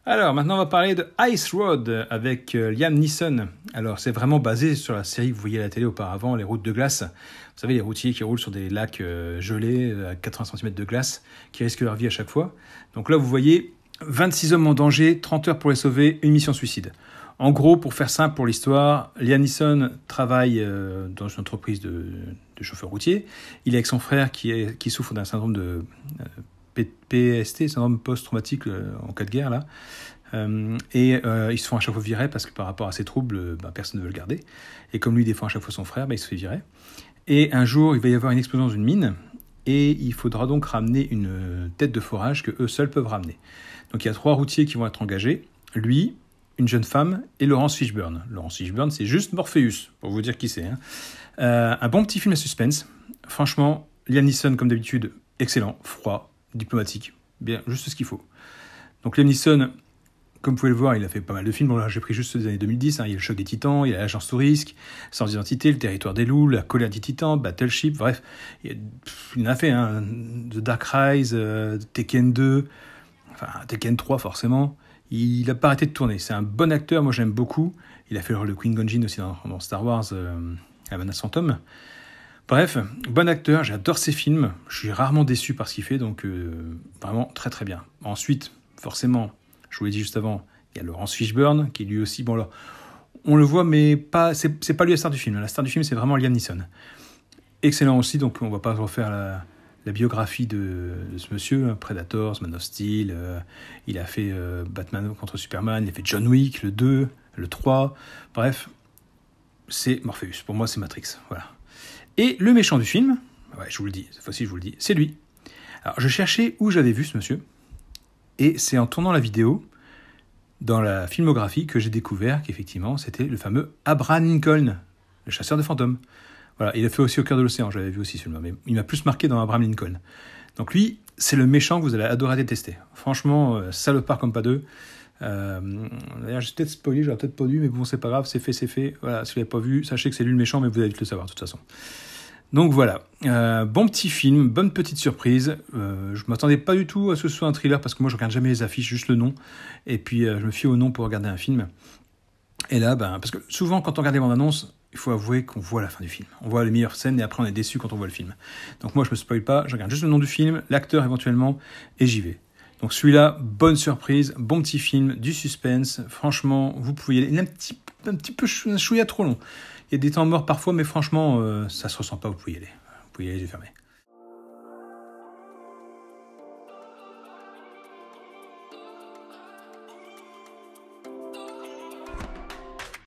Alors, maintenant, on va parler de Ice Road avec Liam Neeson. Alors, c'est vraiment basé sur la série que vous voyez à la télé auparavant, Les Routes de glace. Vous savez, les routiers qui roulent sur des lacs gelés à 80 cm de glace, qui risquent leur vie à chaque fois. Donc là, vous voyez 26 hommes en danger, 30 heures pour les sauver, une mission suicide. En gros, pour faire simple pour l'histoire, Liam Neeson travaille dans une entreprise de chauffeur routier. Il est avec son frère qui souffre d'un syndrome de PST, syndrome post-traumatique en cas de guerre, là. Ils se font à chaque fois virer parce que par rapport à ces troubles, personne ne veut le garder. Et comme lui défend à chaque fois son frère, il se fait virer. Et un jour, il va y avoir une explosion dans une mine et il faudra donc ramener une tête de forage que eux seuls peuvent ramener. Donc il y a 3 routiers qui vont être engagés. Lui, une jeune femme et Laurence Fishburne. Laurence Fishburne, c'est juste Morpheus, pour vous dire qui c'est. Un bon petit film à suspense. Franchement, Liam Neeson, comme d'habitude, excellent, froid, diplomatique, bien, juste ce qu'il faut. Donc Liam Neeson, comme vous pouvez le voir, il a fait pas mal de films. Bon, là, j'ai pris juste ceux des années 2010. Il y a Le Choc des Titans, il y a L'Agence sous risque, Sans identité, Le Territoire des loups, La colère des titans, Battleship, bref. Il en a fait, The Dark Rise, Tekken 2, enfin Tekken 3 forcément. Il n'a pas arrêté de tourner. C'est un bon acteur, moi j'aime beaucoup. Il a fait le rôle de Qui-Gon Jinn aussi dans Star Wars, La menace fantôme. Bref, bon acteur, j'adore ses films, je suis rarement déçu par ce qu'il fait, donc vraiment très très bien. Ensuite, forcément, je vous l'ai dit juste avant, il y a Laurence Fishburne, qui lui aussi, bon là, on le voit, mais pas, c'est pas lui la star du film. La star du film, c'est vraiment Liam Neeson. Excellent aussi, donc on va pas refaire la biographie de ce monsieur, Predator, Man of Steel, il a fait Batman contre Superman, il a fait John Wick, le 2, le 3, bref, c'est Morpheus, pour moi c'est Matrix, voilà. Et le méchant du film, ouais, je vous le dis, cette fois-ci je vous le dis, c'est lui. Alors je cherchais où j'avais vu ce monsieur, et c'est en tournant la vidéo, dans la filmographie, que j'ai découvert qu'effectivement c'était le fameux Abraham Lincoln, le chasseur de fantômes. Voilà, il a fait aussi Au cœur de l'océan, j'avais vu aussi celui-là, mais il m'a plus marqué dans Abraham Lincoln. Donc lui, c'est le méchant que vous allez adorer détester. Franchement, salopard comme pas deux. D'ailleurs, j'ai peut-être spoilé, j'aurais peut-être pas dû, mais bon, c'est pas grave, c'est fait. Voilà, si vous l'avez pas vu, sachez que c'est lui le méchant, mais vous allez vite le savoir de toute façon. Donc voilà, bon petit film, bonne petite surprise. Je m'attendais pas du tout à ce que ce soit un thriller, parce que moi je regarde jamais les affiches, juste le nom. Et puis je me fie au nom pour regarder un film. Et là, parce que souvent quand on regarde les bandes annonces, il faut avouer qu'on voit la fin du film. On voit les meilleures scènes et après on est déçu quand on voit le film. Donc moi je me spoil pas, je regarde juste le nom du film, l'acteur éventuellement, et j'y vais. Donc celui-là, bonne surprise, bon petit film, du suspense. Franchement, vous pouvez y aller. Il est un petit peu chouïa trop long. Il y a des temps morts parfois, mais franchement, ça se ressent pas, vous pouvez y aller. Vous pouvez y aller les yeux fermés.